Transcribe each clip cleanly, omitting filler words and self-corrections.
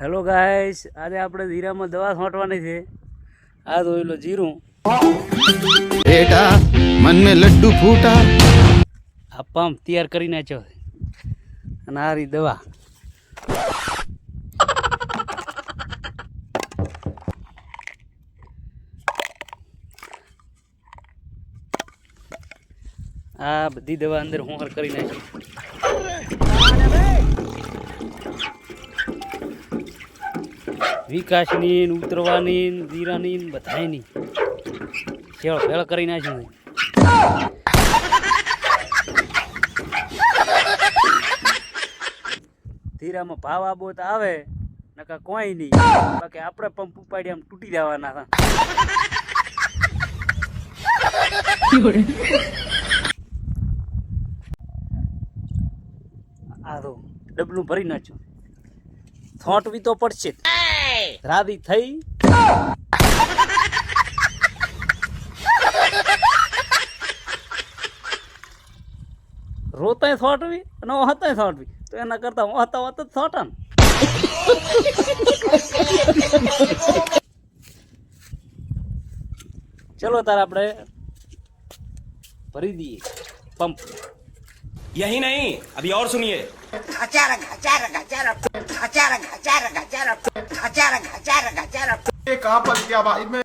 Hello guys, આજે આપણે જીરામાં દવા છાંટવાની છે. આ જોઈ લો જીરું. बेटा मन में लड्डू फूटा. આ પંપ તૈયાર કરી નાખ્યો છે અને આ રી દવા. આ બધી દવા અંદર હોંકર કરી નાખી. વિકાસની ઉતરવાની જીરાની બધાયની શેળ ફેળ કરી નાખ્યું. જીરામાં ભાવ આબો તો આવે નકા કોઈ નહીં, બાકી આપણે પંપ ઉપાડી આમ તૂટી જવાના હતા. આ તો ડબલું ભરી નાખ્યું. થોટવી તો પડશે. રાધી થઈ રોતાય થોટવી અને હતાય થોટવી, તો એના કરતા હતા હોત જ થોટા ને. ચલો તાર આપણે ભરી દઈએ પંપ. यही नहीं, अभी और सुनिए. ये कहाँ पर क्या भाई मैं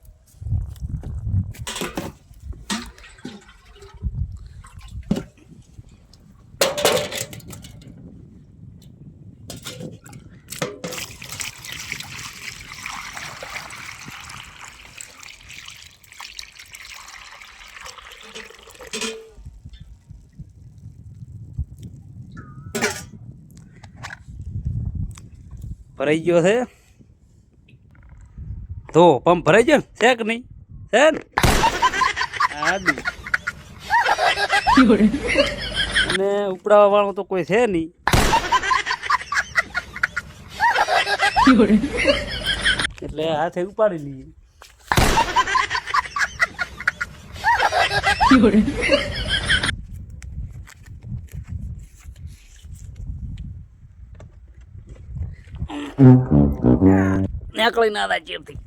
ભરાઈ ગયો છે. તો પંપ ભરાઈ ગયો છે કે નહીં? છે ને? અને ઉપડાવા વાળો તો કોઈ છે નહીં, એટલે હાથે ઉપાડી લઈએ. નીકળી ના હતા ચેપથી.